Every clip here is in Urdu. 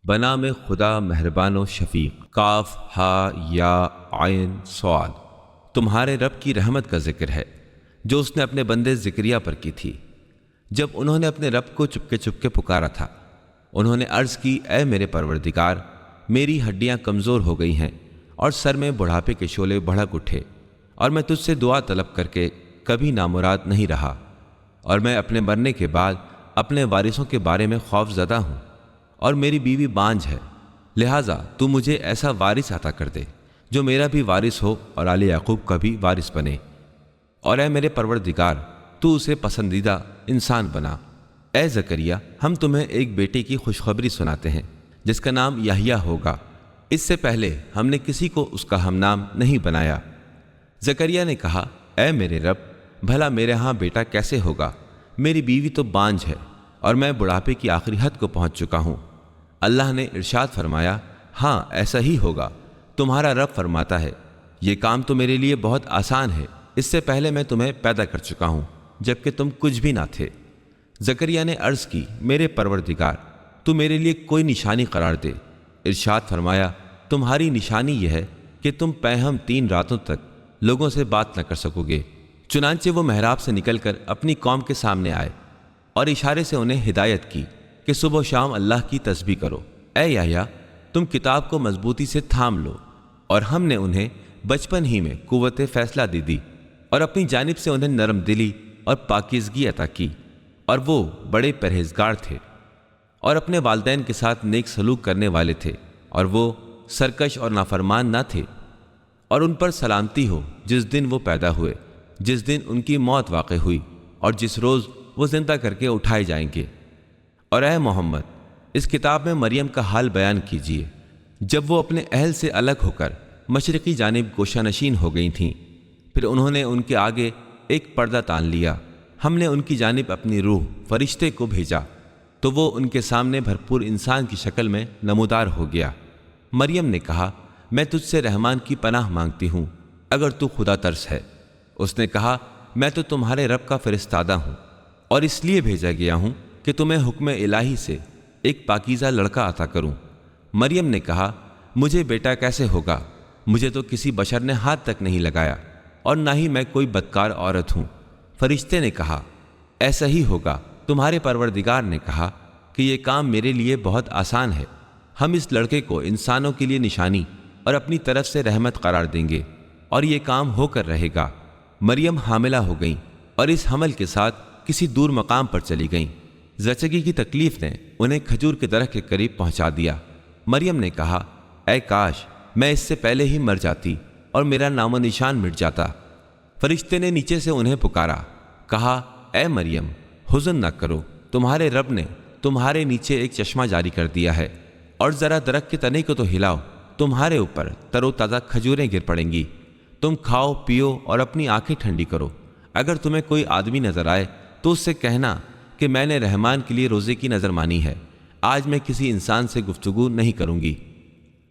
بنام خدا مہربان و شفیق۔ کاف ہا یا عین صاد۔ تمہارے رب کی رحمت کا ذکر ہے جو اس نے اپنے بندے زکریا پر کی تھی جب انہوں نے اپنے رب کو چپکے چپکے پکارا تھا۔ انہوں نے عرض کی، اے میرے پروردگار، میری ہڈیاں کمزور ہو گئی ہیں اور سر میں بڑھاپے کے شعلے بھڑک اٹھے، اور میں تجھ سے دعا طلب کر کے کبھی نامراد نہیں رہا، اور میں اپنے مرنے کے بعد اپنے وارثوں کے بارے میں خوف زدہ ہوں، اور میری بیوی بانجھ ہے، لہٰذا تو مجھے ایسا وارث عطا کر دے جو میرا بھی وارث ہو اور آل یعقوب کا بھی وارث بنے، اور اے میرے پروردگار تو اسے پسندیدہ انسان بنا۔ اے زکریا، ہم تمہیں ایک بیٹے کی خوشخبری سناتے ہیں جس کا نام یحییٰ ہوگا۔ اس سے پہلے ہم نے کسی کو اس کا ہم نام نہیں بنایا۔ زکریا نے کہا، اے میرے رب، بھلا میرے ہاں بیٹا کیسے ہوگا؟ میری بیوی تو بانجھ ہے اور میں بڑھاپے کی آخری حد کو پہنچ چکا ہوں۔ اللہ نے ارشاد فرمایا، ہاں ایسا ہی ہوگا، تمہارا رب فرماتا ہے، یہ کام تو میرے لیے بہت آسان ہے، اس سے پہلے میں تمہیں پیدا کر چکا ہوں جبکہ تم کچھ بھی نہ تھے۔ زکریا نے عرض کی، میرے پروردگار تو میرے لیے کوئی نشانی قرار دے۔ ارشاد فرمایا، تمہاری نشانی یہ ہے کہ تم پیہم 3 راتوں تک لوگوں سے بات نہ کر سکو گے۔ چنانچہ وہ محراب سے نکل کر اپنی قوم کے سامنے آئے اور اشارے سے انہیں ہدایت کی کہ صبح و شام اللہ کی تسبیح کرو۔ اے یحییٰ، تم کتاب کو مضبوطی سے تھام لو، اور ہم نے انہیں بچپن ہی میں قوت فیصلہ دی اور اپنی جانب سے انہیں نرم دلی اور پاکیزگی عطا کی، اور وہ بڑے پرہیزگار تھے اور اپنے والدین کے ساتھ نیک سلوک کرنے والے تھے، اور وہ سرکش اور نافرمان نہ تھے۔ اور ان پر سلامتی ہو جس دن وہ پیدا ہوئے، جس دن ان کی موت واقع ہوئی، اور جس روز وہ زندہ کر کے اٹھائے جائیں گے۔ اور اے محمد، اس کتاب میں مریم کا حال بیان کیجیے جب وہ اپنے اہل سے الگ ہو کر مشرقی جانب گوشہ نشین ہو گئی تھیں، پھر انہوں نے ان کے آگے ایک پردہ تان لیا۔ ہم نے ان کی جانب اپنی روح فرشتے کو بھیجا تو وہ ان کے سامنے بھرپور انسان کی شکل میں نمودار ہو گیا۔ مریم نے کہا، میں تجھ سے رحمان کی پناہ مانگتی ہوں اگر تو خدا ترس ہے۔ اس نے کہا، میں تو تمہارے رب کا فرستادہ ہوں، اور اس لیے بھیجا گیا ہوں کہ تمہیں حکم الہی سے ایک پاکیزہ لڑکا عطا کروں۔ مریم نے کہا، مجھے بیٹا کیسے ہوگا؟ مجھے تو کسی بشر نے ہاتھ تک نہیں لگایا، اور نہ ہی میں کوئی بدکار عورت ہوں۔ فرشتے نے کہا، ایسا ہی ہوگا۔ تمہارے پروردگار نے کہا کہ یہ کام میرے لیے بہت آسان ہے، ہم اس لڑکے کو انسانوں کے لیے نشانی اور اپنی طرف سے رحمت قرار دیں گے، اور یہ کام ہو کر رہے گا۔ مریم حاملہ ہو گئیں اور اس حمل کے ساتھ کسی دور مقام پر چلی گئیں۔ زچگی کی تکلیف نے انہیں کھجور کے درخت کے قریب پہنچا دیا۔ مریم نے کہا، اے کاش میں اس سے پہلے ہی مر جاتی اور میرا نام و نشان مٹ جاتا۔ فرشتے نے نیچے سے انہیں پکارا، کہا، اے مریم، حزن نہ کرو، تمہارے رب نے تمہارے نیچے ایک چشمہ جاری کر دیا ہے، اور ذرا درخت کے تنے کو تو ہلاؤ، تمہارے اوپر تر و تازہ کھجوریں گر پڑیں گی، تم کھاؤ پیو اور اپنی آنکھیں ٹھنڈی کرو۔ اگر تمہیں کوئی آدمی نظر آئے تو اس سے کہنا کہ میں نے رحمان کے لیے روزے کی نظر مانی ہے، آج میں کسی انسان سے گفتگو نہیں کروں گی۔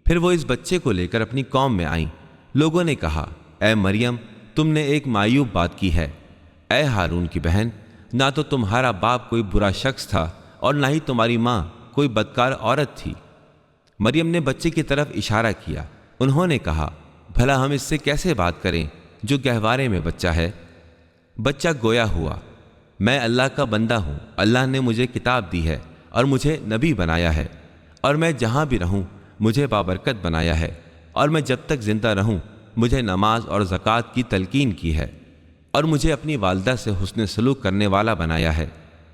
پھر وہ اس بچے کو لے کر اپنی قوم میں آئیں۔ لوگوں نے کہا، اے مریم، تم نے ایک معیوب بات کی ہے۔ اے ہارون کی بہن، نہ تو تمہارا باپ کوئی برا شخص تھا اور نہ ہی تمہاری ماں کوئی بدکار عورت تھی۔ مریم نے بچے کی طرف اشارہ کیا۔ انہوں نے کہا، بھلا ہم اس سے کیسے بات کریں جو گہوارے میں بچہ ہے؟ بچہ گویا ہوا، میں اللہ کا بندہ ہوں، اللہ نے مجھے کتاب دی ہے اور مجھے نبی بنایا ہے، اور میں جہاں بھی رہوں مجھے بابرکت بنایا ہے، اور میں جب تک زندہ رہوں مجھے نماز اور زکوٰۃ کی تلقین کی ہے، اور مجھے اپنی والدہ سے حسن سلوک کرنے والا بنایا ہے،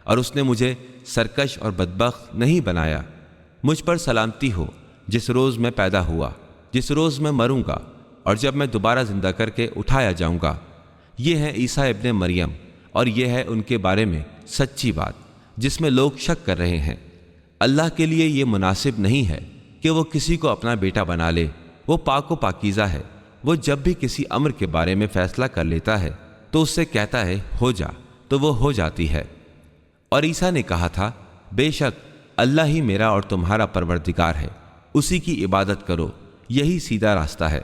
اور اس نے مجھے سرکش اور بدبخت نہیں بنایا۔ مجھ پر سلامتی ہو جس روز میں پیدا ہوا، جس روز میں مروں گا، اور جب میں دوبارہ زندہ کر کے اٹھایا جاؤں گا۔ یہ ہے عیسیٰ ابن مریم، اور یہ ہے ان کے بارے میں سچی بات جس میں لوگ شک کر رہے ہیں۔ اللہ کے لیے یہ مناسب نہیں ہے کہ وہ کسی کو اپنا بیٹا بنا لے، وہ پاک و پاکیزہ ہے۔ وہ جب بھی کسی امر کے بارے میں فیصلہ کر لیتا ہے تو اس سے کہتا ہے ہو جا، تو وہ ہو جاتی ہے۔ اور عیسیٰ نے کہا تھا، بے شک اللہ ہی میرا اور تمہارا پروردگار ہے، اسی کی عبادت کرو، یہی سیدھا راستہ ہے۔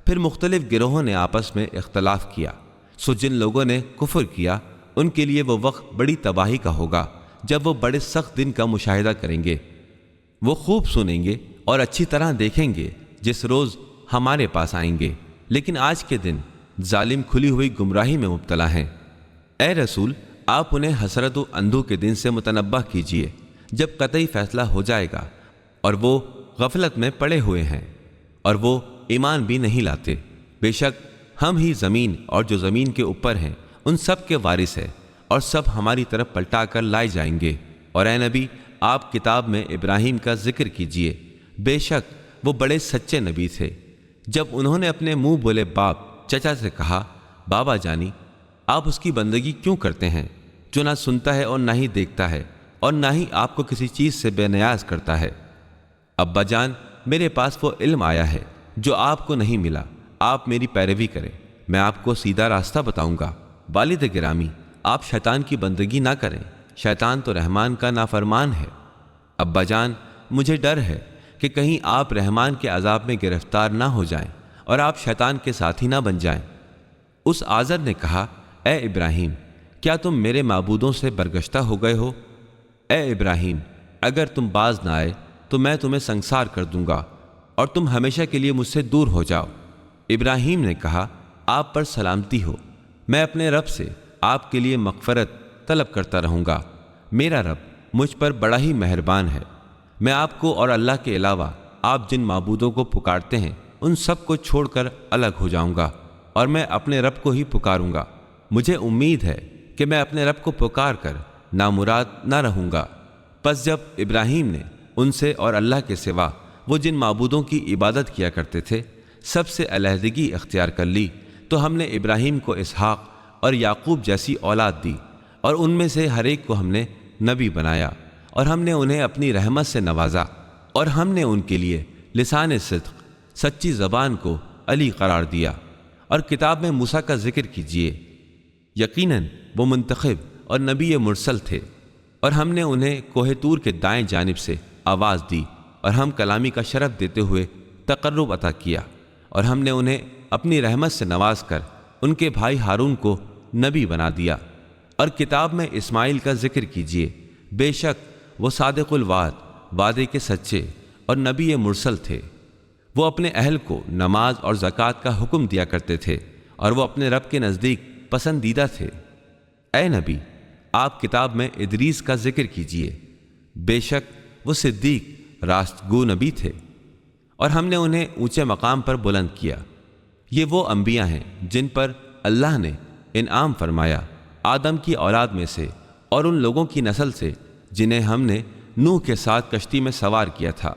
پھر مختلف گروہوں نے آپس میں اختلاف کیا، سو جن لوگوں نے کفر کیا ان کے لیے وہ وقت بڑی تباہی کا ہوگا جب وہ بڑے سخت دن کا مشاہدہ کریں گے۔ وہ خوب سنیں گے اور اچھی طرح دیکھیں گے جس روز ہمارے پاس آئیں گے، لیکن آج کے دن ظالم کھلی ہوئی گمراہی میں مبتلا ہیں۔ اے رسول، آپ انہیں حسرت و اندھو کے دن سے متنبہ کیجیے جب قطعی فیصلہ ہو جائے گا اور وہ غفلت میں پڑے ہوئے ہیں اور وہ ایمان بھی نہیں لاتے۔ بے شک ہم ہی زمین اور جو زمین کے اوپر ہیں ان سب کے وارث ہیں، اور سب ہماری طرف پلٹا کر لائے جائیں گے۔ اور اے نبی، آپ کتاب میں ابراہیم کا ذکر کیجیے، بے شک وہ بڑے سچے نبی تھے۔ جب انہوں نے اپنے منہ بولے باپ چچا سے کہا، بابا جانی، آپ اس کی بندگی کیوں کرتے ہیں جو نہ سنتا ہے اور نہ ہی دیکھتا ہے اور نہ ہی آپ کو کسی چیز سے بے نیاز کرتا ہے؟ ابا جان، میرے پاس وہ علم آیا ہے جو آپ کو نہیں ملا، آپ میری پیروی کریں، میں آپ کو سیدھا راستہ بتاؤں گا۔ والد گرامی، آپ شیطان کی بندگی نہ کریں، شیطان تو رحمان کا نافرمان ہے۔ ابا جان، مجھے ڈر ہے کہ کہیں آپ رحمان کے عذاب میں گرفتار نہ ہو جائیں اور آپ شیطان کے ساتھی نہ بن جائیں۔ اس آزر نے کہا، اے ابراہیم، کیا تم میرے معبودوں سے برگشتہ ہو گئے ہو؟ اے ابراہیم، اگر تم باز نہ آئے تو میں تمہیں سنسار کر دوں گا اور تم ہمیشہ کے لیے مجھ سے دور ہو جاؤ۔ ابراہیم نے کہا، آپ پر سلامتی ہو، میں اپنے رب سے آپ کے لیے مغفرت طلب کرتا رہوں گا، میرا رب مجھ پر بڑا ہی مہربان ہے۔ میں آپ کو اور اللہ کے علاوہ آپ جن معبودوں کو پکارتے ہیں ان سب کو چھوڑ کر الگ ہو جاؤں گا اور میں اپنے رب کو ہی پکاروں گا۔ مجھے امید ہے کہ میں اپنے رب کو پکار کر نامراد نہ رہوں گا۔ پس جب ابراہیم نے ان سے اور اللہ کے سوا وہ جن معبودوں کی عبادت کیا کرتے تھے سب سے علیحدگی اختیار کر لی، تو ہم نے ابراہیم کو اسحاق اور یعقوب جیسی اولاد دی، اور ان میں سے ہر ایک کو ہم نے نبی بنایا، اور ہم نے انہیں اپنی رحمت سے نوازا، اور ہم نے ان کے لیے لسان صدق، سچی زبان کو علی قرار دیا۔ اور کتاب میں موسیٰ کا ذکر کیجیے، یقیناً وہ منتخب اور نبی مرسل تھے، اور ہم نے انہیں کوہ طور کے دائیں جانب سے آواز دی، اور ہم کلامی کا شرف دیتے ہوئے تقرب عطا کیا، اور ہم نے انہیں اپنی رحمت سے نواز کر ان کے بھائی ہارون کو نبی بنا دیا۔ اور کتاب میں اسماعیل کا ذکر کیجیے، بے شک وہ صادق الوعد، وعدے کے سچے اور نبی مرسل تھے۔ وہ اپنے اہل کو نماز اور زکوٰۃ کا حکم دیا کرتے تھے، اور وہ اپنے رب کے نزدیک پسندیدہ تھے۔ اے نبی، آپ کتاب میں ادریس کا ذکر کیجیے، بے شک وہ صدیق راست گو نبی تھے، اور ہم نے انہیں اونچے مقام پر بلند کیا۔ یہ وہ انبیاء ہیں جن پر اللہ نے انعام فرمایا، آدم کی اولاد میں سے اور ان لوگوں کی نسل سے جنہیں ہم نے نوح کے ساتھ کشتی میں سوار کیا تھا،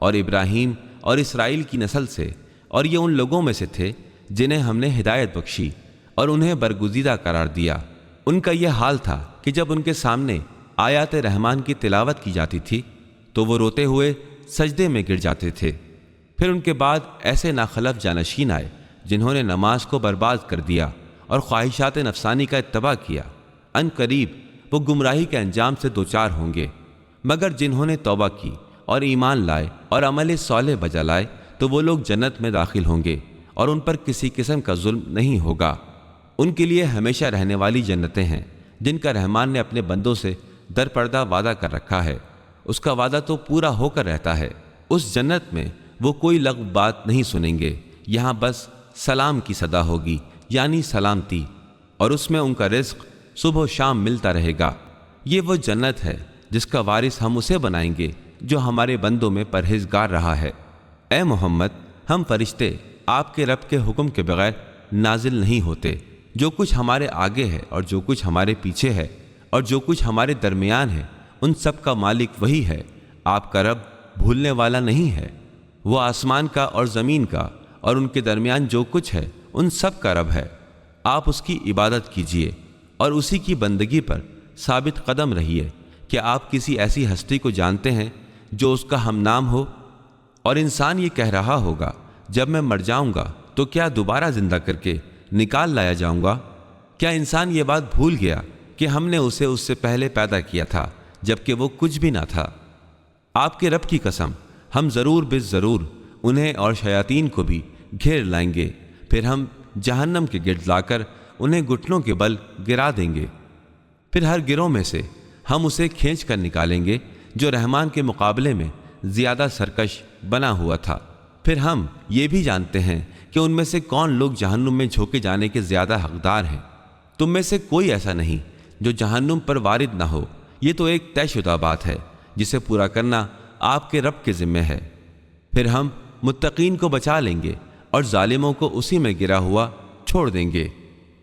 اور ابراہیم اور اسرائیل کی نسل سے، اور یہ ان لوگوں میں سے تھے جنہیں ہم نے ہدایت بخشی اور انہیں برگزیدہ قرار دیا۔ ان کا یہ حال تھا کہ جب ان کے سامنے آیات رحمان کی تلاوت کی جاتی تھی تو وہ روتے ہوئے سجدے میں گر جاتے تھے۔ پھر ان کے بعد ایسے ناخلف جانشین آئے جنہوں نے نماز کو برباد کر دیا اور خواہشات نفسانی کا اتباع کیا۔ ان قریب وہ گمراہی کے انجام سے دوچار ہوں گے، مگر جنہوں نے توبہ کی اور ایمان لائے اور عمل صالح بجا لائے تو وہ لوگ جنت میں داخل ہوں گے، اور ان پر کسی قسم کا ظلم نہیں ہوگا۔ ان کے لیے ہمیشہ رہنے والی جنتیں ہیں جن کا رحمان نے اپنے بندوں سے در پردہ وعدہ کر رکھا ہے، اس کا وعدہ تو پورا ہو کر رہتا ہے۔ اس جنت میں وہ کوئی لغو بات نہیں سنیں گے، یہاں بس سلام کی صدا ہوگی، یعنی سلامتی، اور اس میں ان کا رزق صبح و شام ملتا رہے گا۔ یہ وہ جنت ہے جس کا وارث ہم اسے بنائیں گے جو ہمارے بندوں میں پرہیزگار رہا ہے۔ اے محمد، ہم فرشتے آپ کے رب کے حکم کے بغیر نازل نہیں ہوتے۔ جو کچھ ہمارے آگے ہے اور جو کچھ ہمارے پیچھے ہے اور جو کچھ ہمارے درمیان ہے ان سب کا مالک وہی ہے۔ آپ کا رب بھولنے والا نہیں ہے۔ وہ آسمان کا اور زمین کا اور ان کے درمیان جو کچھ ہے ان سب کا رب ہے۔ آپ اس کی عبادت کیجیے اور اسی کی بندگی پر ثابت قدم رہیے۔ کہ آپ کسی ایسی ہستی کو جانتے ہیں جو اس کا ہم نام ہو؟ اور انسان یہ کہہ رہا ہوگا، جب میں مر جاؤں گا تو کیا دوبارہ زندہ کر کے نکال لایا جاؤں گا؟ کیا انسان یہ بات بھول گیا کہ ہم نے اسے اس سے پہلے پیدا کیا تھا جبکہ وہ کچھ بھی نہ تھا؟ آپ کے رب کی قسم، ہم ضرور بس ضرور انہیں اور شیاطین کو بھی گھیر لائیں گے، پھر ہم جہنم کے گرد لا کر انہیں گھٹنوں کے بل گرا دیں گے۔ پھر ہر گروہ میں سے ہم اسے کھینچ کر نکالیں گے جو رحمان کے مقابلے میں زیادہ سرکش بنا ہوا تھا۔ پھر ہم یہ بھی جانتے ہیں کہ ان میں سے کون لوگ جہنم میں جھونکے جانے کے زیادہ حقدار ہیں۔ تم میں سے کوئی ایسا نہیں جو جہنم پر وارد نہ ہو، یہ تو ایک طے شدہ بات ہے جسے پورا کرنا آپ کے رب کے ذمہ ہے۔ پھر ہم متقین کو بچا لیں گے اور ظالموں کو اسی میں گرا ہوا چھوڑ دیں گے۔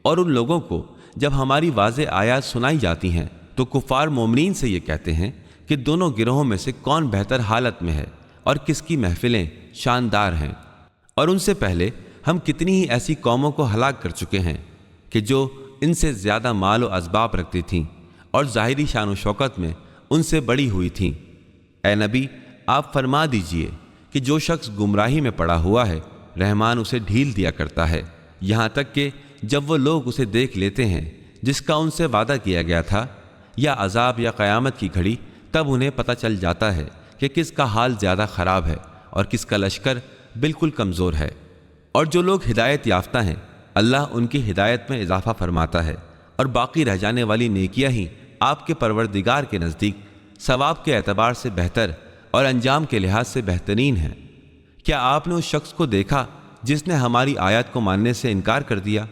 اور ان لوگوں کو جب ہماری واضح آیات سنائی جاتی ہیں تو کفار مومنین سے یہ کہتے ہیں کہ دونوں گروہوں میں سے کون بہتر حالت میں ہے اور کس کی محفلیں شاندار ہیں۔ اور ان سے پہلے ہم کتنی ہی ایسی قوموں کو ہلاک کر چکے ہیں کہ جو ان سے زیادہ مال و اسباب رکھتی تھیں اور ظاہری شان و شوکت میں ان سے بڑی ہوئی تھیں۔ اے نبی، آپ فرما دیجئے کہ جو شخص گمراہی میں پڑا ہوا ہے رحمان اسے ڈھیل دیا کرتا ہے، یہاں تک کہ جب وہ لوگ اسے دیکھ لیتے ہیں جس کا ان سے وعدہ کیا گیا تھا، یا عذاب یا قیامت کی گھڑی، تب انہیں پتہ چل جاتا ہے کہ کس کا حال زیادہ خراب ہے اور کس کا لشکر بالکل کمزور ہے۔ اور جو لوگ ہدایت یافتہ ہیں اللہ ان کی ہدایت میں اضافہ فرماتا ہے، اور باقی رہ جانے والی نیکیاں ہی آپ کے پروردگار کے نزدیک ثواب کے اعتبار سے بہتر اور انجام کے لحاظ سے بہترین ہیں۔ کیا آپ نے اس شخص کو دیکھا جس نے ہماری آیات کو ماننے سے انکار کر دیا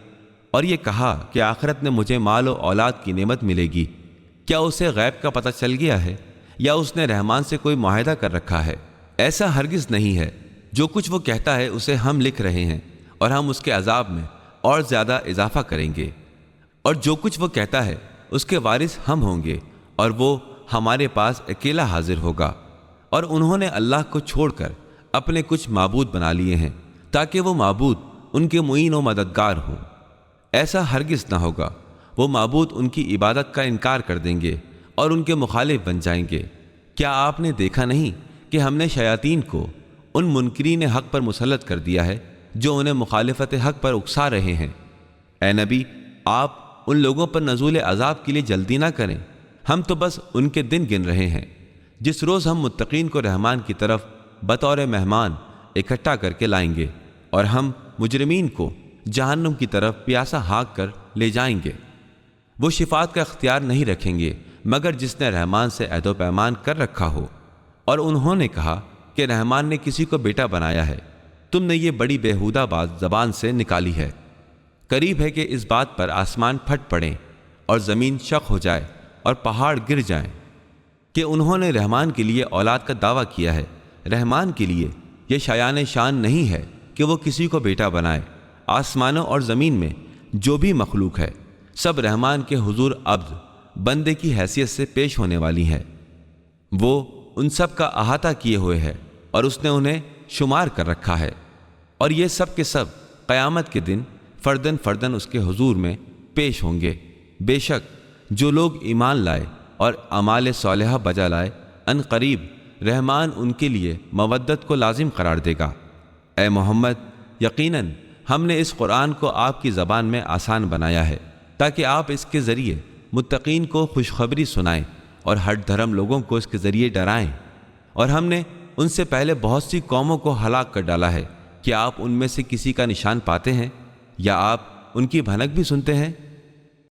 اور یہ کہا کہ آخرت میں مجھے مال و اولاد کی نعمت ملے گی؟ کیا اسے غیب کا پتہ چل گیا ہے یا اس نے رحمان سے کوئی معاہدہ کر رکھا ہے؟ ایسا ہرگز نہیں ہے۔ جو کچھ وہ کہتا ہے اسے ہم لکھ رہے ہیں اور ہم اس کے عذاب میں اور زیادہ اضافہ کریں گے، اور جو کچھ وہ کہتا ہے اس کے وارث ہم ہوں گے اور وہ ہمارے پاس اکیلا حاضر ہوگا۔ اور انہوں نے اللہ کو چھوڑ کر اپنے کچھ معبود بنا لیے ہیں تاکہ وہ معبود ان کے معین و مددگار ہوں۔ ایسا ہرگز نہ ہوگا، وہ معبود ان کی عبادت کا انکار کر دیں گے اور ان کے مخالف بن جائیں گے۔ کیا آپ نے دیکھا نہیں کہ ہم نے شیاطین کو ان منکرین حق پر مسلط کر دیا ہے جو انہیں مخالفت حق پر اکسا رہے ہیں؟ اے نبی، آپ ان لوگوں پر نزول عذاب کے لیے جلدی نہ کریں، ہم تو بس ان کے دن گن رہے ہیں جس روز ہم متقین کو رحمان کی طرف بطور مہمان اکٹھا کر کے لائیں گے، اور ہم مجرمین کو جہنم کی طرف پیاسا ہانک کر لے جائیں گے۔ وہ شفاعت کا اختیار نہیں رکھیں گے مگر جس نے رحمان سے عہد و پیمان کر رکھا ہو۔ اور انہوں نے کہا کہ رحمان نے کسی کو بیٹا بنایا ہے، تم نے یہ بڑی بیہودہ بات زبان سے نکالی ہے۔ قریب ہے کہ اس بات پر آسمان پھٹ پڑیں اور زمین شق ہو جائے اور پہاڑ گر جائیں کہ انہوں نے رحمان کے لیے اولاد کا دعویٰ کیا ہے۔ رحمان کے لیے یہ شایان شان نہیں ہے کہ وہ کسی کو بیٹا بنائے۔ آسمانوں اور زمین میں جو بھی مخلوق ہے سب رحمان کے حضور عبد بندے کی حیثیت سے پیش ہونے والی ہے۔ وہ ان سب کا احاطہ کیے ہوئے ہے اور اس نے انہیں شمار کر رکھا ہے، اور یہ سب کے سب قیامت کے دن فردن فردن اس کے حضور میں پیش ہوں گے۔ بے شک جو لوگ ایمان لائے اور اعمال صالحہ بجا لائے، ان قریب رحمان ان کے لیے مودت کو لازم قرار دے گا۔ اے محمد، یقیناً ہم نے اس قرآن کو آپ کی زبان میں آسان بنایا ہے تاکہ آپ اس کے ذریعے متقین کو خوشخبری سنائیں اور ہٹ دھرم لوگوں کو اس کے ذریعے ڈرائیں۔ اور ہم نے ان سے پہلے بہت سی قوموں کو ہلاک کر ڈالا ہے، کیا آپ ان میں سے کسی کا نشان پاتے ہیں یا آپ ان کی بھنک بھی سنتے ہیں؟